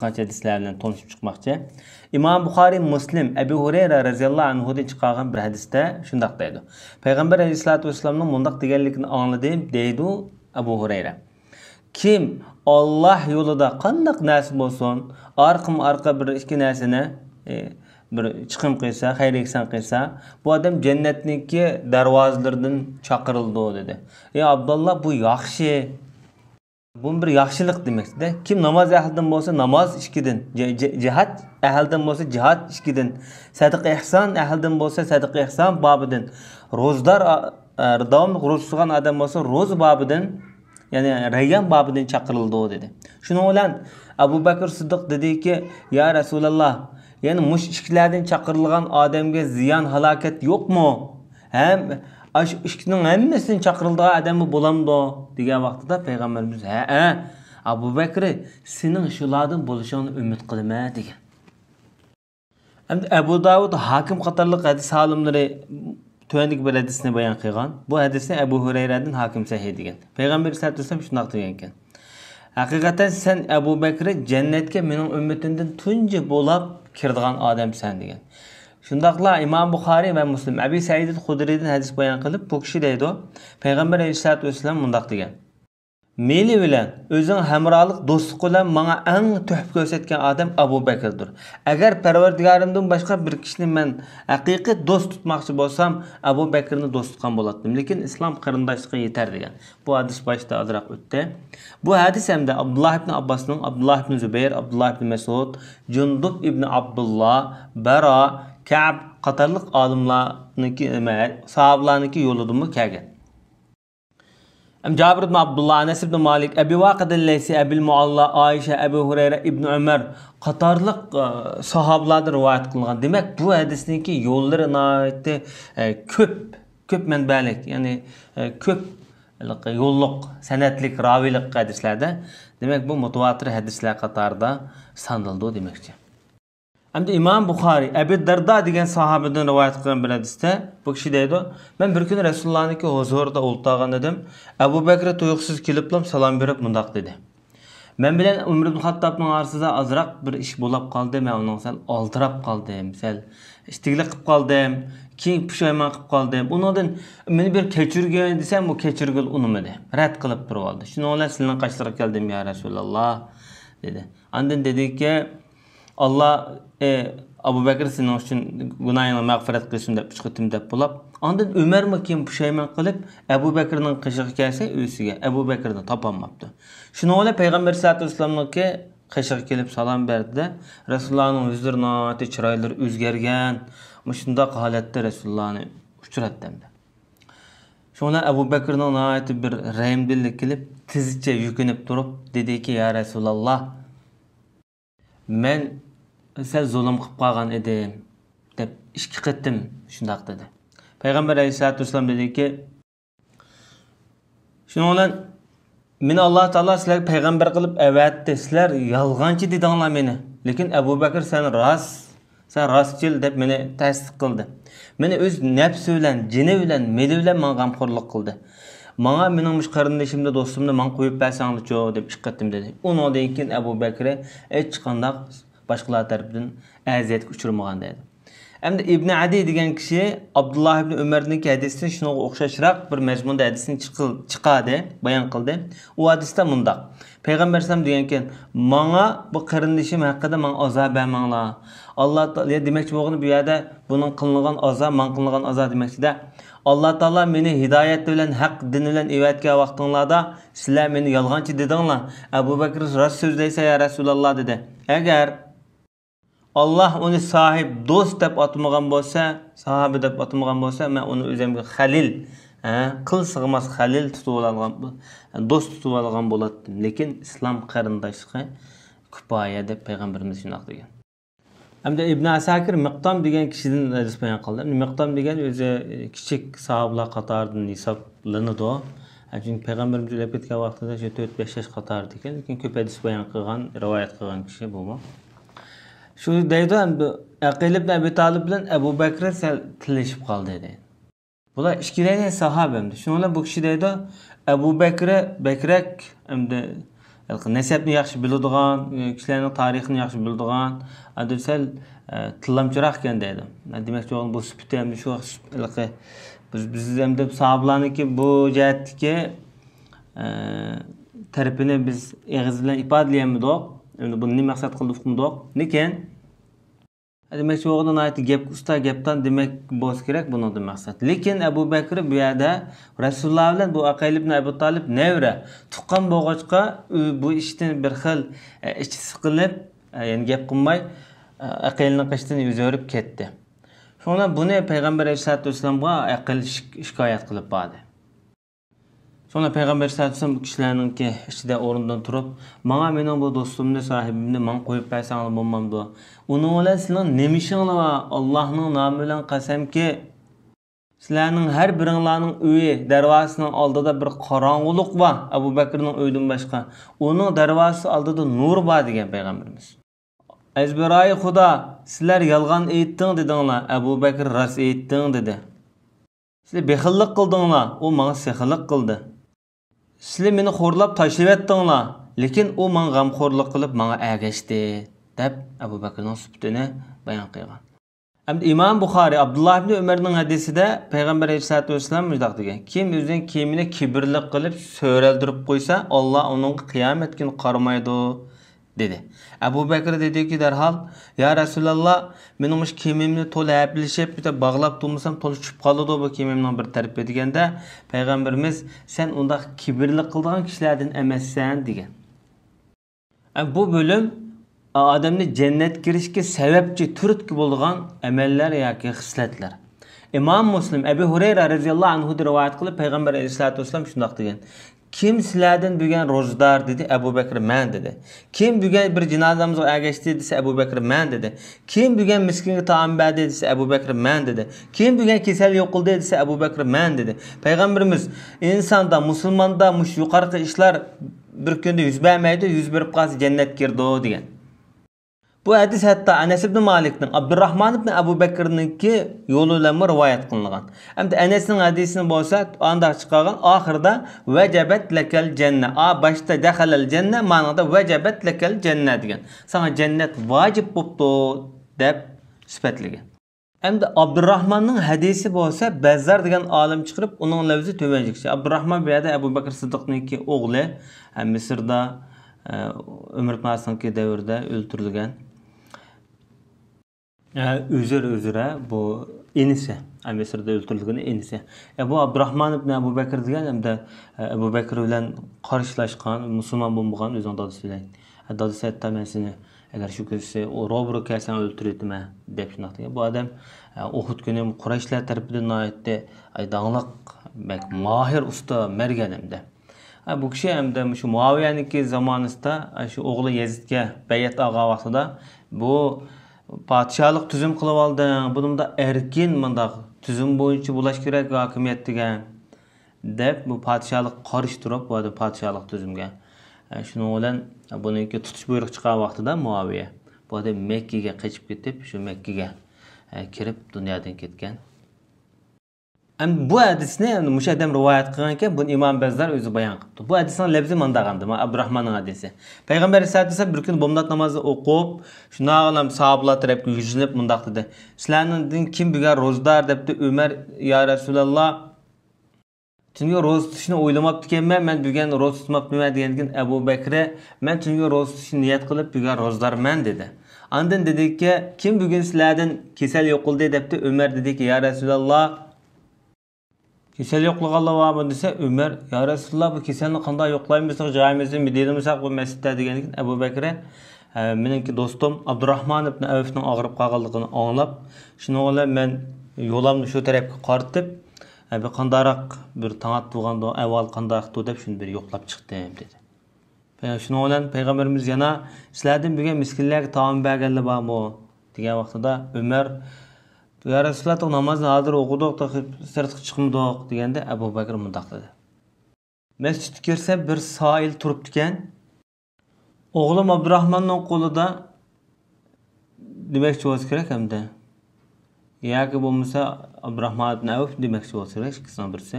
Kaç hadisler bilen tanışıp çıkmakçı. İmam Bukhari, Muslim, Ebu Hureyre radıyallahu anhu'dan çıkargan bir hadiste şundaq deydi. Peygamber aleyhissalatu vesselam'ın mundaq deganligini anladım deydi Ebu Hureyre. Kim Allah yolunda qandaq nasib bolsun, arqa bir iki narsani bir chiqim qilsa, xayr ehson qilsa, bu adam jannatniki darvozalardan chaqirildi dedi. Ey Abdullah, bu yaxshi. Bu bir yaxshilik demekdir. Kim namaz ehlidan bolsa namaz işkidin, cihat ehlidan bolsa cihat işkidin, sadaqa ihson ehlidan bolsa sadaqa ihson babidin, ro'zdor davomli ro'za tutgan adam bolsa ro'za babidin, ya'ni rayyan babidin chaqirildi dedi. Shuning bilan Abu Bakr Siddiq dediki, ya Rasululloh, ya'ni mush ishkilardan chaqirilgan odamga ziyon halokat yo'qmi? Hem aş işkinin hemmesini çakırıldığı adamı bulamdı degan vaqtida Peygamberimiz Abu Bakr senin şulardan buluşunu ümit qilma degan. Endi Abu Davud Hakim qatorliq hadis olimlari tövəndik bir hadisni bayon qilgan. Bu hadisni Abu Hurayradan Hakim sahih degan. Peygamber sallallohu alayhi vasallam shunday degan ekan. Haqiqatan sen Abu Bakr jannatga mening ummatimdan tunji bo'lib kirdigan odamsan degan. Şundaqla İmam Bukhari ve Muslim Ebu Said el-Hudri'den hadis bayan qilib, bu kishi deydi, Peygamber aleyhissalatu vesselam mundaq degan. Meli bilan o'zing hamrolik do'stlik bilan menga eng tuhf ko'rsatgan odam Abu Bakrdir. Agar Parvardigorimdan boshqa bir kishini men haqiqiy do'st tutmoqchi bo'lsam, Abu Bakrni do'st tutgan bo'lardim. Lekin islom qarindoshligiga yetar degan. Bu hadis boshida ozroq o'tdi. Bu hadis hamda Abdullah ibn Abbasning, Abdullah ibn Zubayr, Abdullah ibn Mas'ud, Jundub ibn Abdullah, Bara, Ka'b qatorliq olimlarniki, sahobalarniki yo'lidimi kelgan. Cabir ibn Abdullah, Anas ibn Malik, Ebu Vaqid el-Leysi, Ebu Mualla, Ayşe, Ebu Hureyre, İbn Ömer qatorliq sahobalardan rivoyat qilingan. Demak, bu hadisniki yo'llari nihoyatda ko'p manbalik, ya'ni ko'p yo'lliq, sanatlik, raviylik hadislarda. Demak, bu mutawatir hadislar qatorida sanaldi demakchi. Hamda İmam Bukhari Ebu Darda degan sahabadan rivoyat qilgan bir hadisda bu kishi deydi, men bir kun Rasulullahning huzurida o'ltirgan edim. Abu Bakr tuyuqsiz keliblam salom berib mundaq dedi. Men bilan Umar ibn Xattobning orasida azroq bir ish bo'lib qoldi. Men uning sal oltirab qoldim, sal ishtiglik qilib qoldim, keyin pushaymon qilib qoldim. Undan meni bir kechirgin desam, bu kechirgil unimadi. Rad qilib turib oldi. Shuni bilan sizning qarshiga keldim ya Rasululloh dedi. Ondan dediki, Allah Abu Bakr senin için günahını mağfiret qilsin deb chiqdim deb bo'lib, ondan Ömer mi kim pushaymon qilib Abu Bakrning qishig'i kelsa o'ziga Abu Bakrni topolmabdi. Shuni bilan Payg'ambar sollallohu alayhi vasallamga qishig'i kelib salom berdi. Rasulullohning huzurida chiroylari o'zgargan. Shunday holatda Rasulullohni uchratdi. Shunda Abu Bakrning nihoyat bir rahimdillik kelib, tizcha yukinib turib dediki, ya Rasululloh, men sen zulm qilib qolgan edim deb ishki qetdim shundaq dedi. Payg'ambar alayhissalatu vasallam dediki, shuning bilan meni Alloh taolo sizlarga payg'ambar qilib avatdi, sizlar yolg'onchi dedinglar meni. Lekin Abu Bakr sen rostchil deb meni tasdiq qildi. Meni o'z nafsi bilan, jini bilan, meli bilan menga g'amxo'rlik qildi. Menga mening mush qarindishimni, do'stimni men qo'yib bersanglar-chi deb ishki qetdim dedi. Undan keyin Abu Bakr hech qanday boshqalar tarafidan aziyatga uchramagan dedi. Hamda İbn Adi degan kishi Abdullah ibn Umarning hadisini shunga o'xshashroq bir mazmunda hadisini chiqadi, bayon qildi. U hadisda mundaq. Payg'ambar sallam degan ekan, "Menga bu qarindishim haqida men azob bermanglar." Alloh taolo demakchi bo'lgan bu yerda buning qilingan azob, men qilingan azob demakchida. Alloh taolo meni hidoyat bilan, haq din bilan evatgan vaqtinglarda sizlar meni yolg'onchi dedinglar. Abu Bakr rost so'zlaysa ya Rasululloh dedi. Agar Allah onu sahip, dost deb atmagan bo'lsa, sahabe deb atmagan bo'lsa, men uni o'zimga Halil, qil sig'mas Halil tutib olgan, do'st tutib olgan bo'lardim. Lekin islom qarindoshligi kifoya deb payg'ambarimiz shunday degan. Hamda Ibn Asakir Miqdam degan kishidan hadis bayon qildi. Miqdam degan o'zi kichik sahobalar qatoridan hisoblanadi. Chunki payg'ambarimiz o'lib ketgan vaqtida 4-5 yosh qatorida ekan, lekin ko'p hadis bayon qilgan, rivoyat qilgan kishi bu. Shu deydi, Aqil ibn Abi Talib bilan Abu Bakr tilashib qoldi dedi. Bular ikkilangan sahoba. Shuningdek bu kishi deydi, Abu Bakr bakrak hamda nasabni yaxshi biladigan, kishilarning tarixini yaxshi biladigan, adil tillamchiroq ekan deydi. Demakchi bo'lgan bu sifati ham shu biz ham deb sahobalarniki bu jihatdagi tarafini biz eg'iz bilan ifodalayamiz. Endi buni nima maqsad qilib uqmidik. Lekin demakchi bo'lgan aytdi gap usta gapdan demak bo'lish kerak buningda maqsad. Lekin Abu Bakr bu yerda Rasululloh bilan bu Aqil ibn Abi Talib nevra tuqqan bo'g'ochqa bu ishdan bir xil ichi siqilib, ya'ni gap qilmay Aqilning qishdan yuzorib ketdi. Sonra buni Payg'ambar sollallohu alayhi vasallamga Aqil shikoyat qilib bordi. Sonra Payg'ambar sollallohu alayhi vasallam kishilarninki ichida o'rindan turib, "Menga mening bu do'stimni, sahibimni men qo'yib qo'ysanglar bo'lmamdi. Uning bilan sizning nima ishinglar bor? Allohning nomi bilan qasamki, sizlarning har biringlarning uyi darvozasining oldida bir qorong'ulik bor. Abu Bakrning uyidan boshqa. Uning darvozasi oldida nur bor" degan payg'ambarimiz. "Azbiroyi Xudo, sizlar yolg'on aytding dedinglar. Abu Bakr rost aytding" dedi. "Sizlar bexillik qildinglar, u menga sexillik qildi. Sizlar meni xo'rlab tashlab etdinglar, lekin u menga g'amxo'rlik qilib menga ergashdi" deb Abu Bakrning sifatini bayon qilgan. Hamda Imom Buxoriy Abdulloh ibn Umarning hadisida Payg'ambar sollallohu alayhi vasallam mundaq degan: "Kim o'zining kiyimini kibrlik qilib so'raldirib qo'ysa, Alloh uning qiyomat kuni qaramaydi" dedi. Abu Bakr dediki darhol: "Ya Rasululloh, mening ish kiyimimni to'la haplashib, bitta bog'lab turmasam to'la tushib qoladi bu kiyimimning bir tarafi" deganda, payg'ambarimiz "Sen undaq kibrlik qilgan kishilardan emassan" degan. Bu bölüm odamni jannatga kirishga sababchi turtki bo'lgan amallar yoki xislatlar. Imom Muslim Abu Hurayra radhiyallohu anhu rivoyat qilib Payg'ambar sollallohu alayhi vasallam shunday degan: "Kim sizlardan bugun ro'zdor?" dedi. Abu Bakr "Men" dedi. "Kim bugun bir janozamizga ergashdi?" desa Abu Bakr "Men" dedi. "Kim bugun miskinga taom berdi?" desa Abu Bakr "Men" dedi. "Kim bugun kasal yo'qildi?" desa Abu Bakr "Men" dedi. Payg'ambarimiz insonda, musulmonda mush yuqorqi ishlar bir kunda yuz bermaydi, yuz berib qolsa jannatga kirdi degan. Bu hadis hatta Anas ibn Malikning Abdurrahman ibn Abu Bakr'ninki yo'li bilan rivoyat qilingan. Hamda Anasning hadisini bo'lsa, anda chiqqan oxirida vajabat lakal janna. Boshda dakhalal janna ma'noda vajabat lakal janna degan. Sana jannat vojib bo'pti deb sifatlagan. Hamda Abdurrahmanning hadisi bo'lsa, Bazzar degan olim chiqarib, uning lafzi to'vanjiqcha. Abdurrahman bu yerda Abu Bakr Siddiqninki o'g'li, Misrda Umar ibn As'ningki davrida o'ldirilgan. Özür bu enisi. Misrda o'ldirilgan enisi. Bu Abdurrahman ibn Abu Bakr degan hamda Abu Bakr bilan qarshilashgan, musulmon bo'lmagan o'zining dadasi bilan. Dadasi aytdi men seni agar shu kelsa, o robro kelsan o'ldirdimi deb shunday degan. Bu odam Uhud kuni Qurayshlar tarafidan aytdi, ay dangliq, mahir usta merganimda. Bu kishi hamda shu Muaviyaniki zamonida shu o'g'li Yazidga bayat olgan vaqtida bu podshohlik tuzum qilib oldim. Buningda erkin mundaq tuzum bo'yicha bo'lish kerak hokimiyat degan deb bu podshohlik qarshi turib, bu podshohlik tuzumga. Shuning bilan buniki tutish buyruq chiqqan vaqtida Muaviya bu odam Makkaga qochib ketib, shu Makkaga kirib dunyodan ketgan. Bu hadisni mush adam rivoyat qilgan ekan, buni Imom Bazzar o'zi bayon qildi. Bu hadisning lafzi mandag'andi, Abdurrahmonning hadisi. Payg'ambar sollallohu alayhi vasallam bir kun bomdod namozi o'qib, shunaqalam sahobalar tarafga yuzlanib mundaq dedi: "Sizlarning kim bugun ro'zdor?" debdi. Umar: "Ya Rasululloh, tungi ro'za tutishni o'ylamabdi ekanman, men bugun ro'za tutmabman" degandan Abu Bakr: "Men tungi ro'za tutishni niyat qilib bugun ro'zdorman" dedi. Ondan dediki: "Kim bugun sizlardan kasal yo'qildi?" debdi. Umar dediki: "Ya Rasululloh, kasal yo'qlaganlar bormi?" desa Umar: "Ya Rasululloh, bu kasalni qanday yo'qlaymiz? Joyimizni midilimisak bu masjidda" degandan Abu Bakr: "Meningki do'stim Abdurrahman ibn Avfning og'rib qolganligini anglab, shuning bilan men yo'lamni shu tarafga qaratib, bir qandaroq bir tang'at bo'lganda avval qandaroqdi deb shuni bir yo'qlab chiqdim" dedi. Shuning bilan payg'ambarimiz yana "Sizlardan bugun miskinlarga taom berganlar bormi?" degan vaqtida Umar: "Ya Rasululloh, namozni hozir o'qidik, sirtga chiqmadik" deganda Abu Bakr mundaq dedi: "Masjidga kirsam bir soil turibdi ekan. O'g'lim Abdurrahmonning qo'lida demakchi bo'lsa kerak hamda. Yoki bo'lmasa Abdurrahmon ibn Avf demakchi bo'lsa kerak, ikisidan birisi.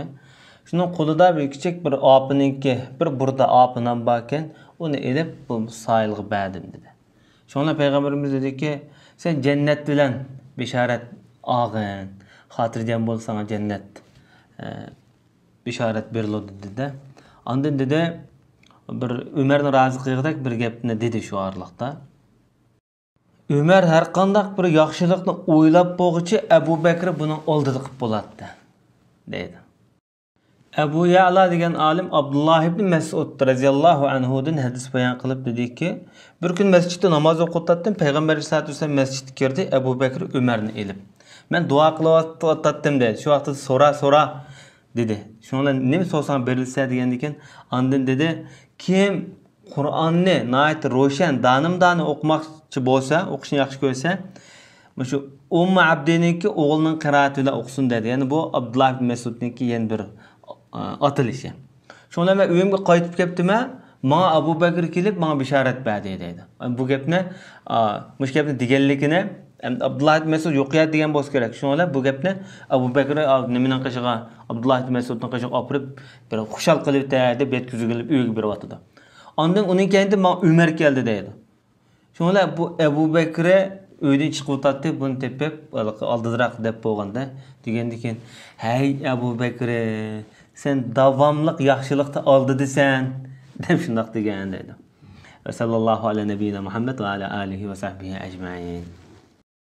Şunun qo'lida bir kichik bir opininki, bir burada opinan barken, uni elib bu soyilga berdim dedi. Şonda Peygamberimiz dedi ki, sen cennet bilen bisharat olgin, xotirjam bo'lsang cennet bisharat beriladi dedi. Ondan dedi, bir Ömerni razı qilg'dak bir gapni dedi shu orliqda. Ömer har qanday bir yaxshilikni o'ylab bo'g'ichi Abu Bakr buning oldida qilib bo'ladi dedi. Abu Ya'la degan alim Abdullah ibn Mas'ud radhiyallohu anhudan hadis bayon qilib dediki, bir kun masjidda namoz o'qiyotdim, Payg'ambar sollallohu alayhi vasallam masjidga kirdi, Abu Bakr Ömerni elib. Men duo qilyotdim dedi. Shu vaqtda so'ra dedi. Shunga nima so'rasam berilsa degan ekan, ondan dedi, kim Qur'onni nayt ro'shan danim o'qimoqchi bo'lsa, o'qishni yaxshi ko'rsa, shu Ummu Abdiniki o'g'lining qiraati bilan o'qisin dedi. Ya'ni bu Abdullah ibn Mas'udniki yana bir atılışı. Şuna ben uyumga qaytib keptime, bana Abu Bakr kelib, bana bisharat berdi dedi. Bu gapni, mush gapni deganligini Abdullah ibn Mas'ud yo'qiyat degan bo'lsa kerak. Shuna bu gapni Abu Bakr nimaning qishig'a, Abdullah ibn Mas'udning qishig'a olib, bir xushal qilib deb yetkazib uyga berib atdi. Ondan uning keyinda men Umar keldi dedi. Shuna bu Abu Bakr uydan chiqib o'tdi, buni tepib, oldiroq deb bo'lganda degandikin, "Hey Abu Bakr, sen davamlıq yaxşılıqda aldı desen," deb shundoq degan dedi. Sallallahu ala nabiyina Muhammad va ala alihi va sahbihi ajma'in.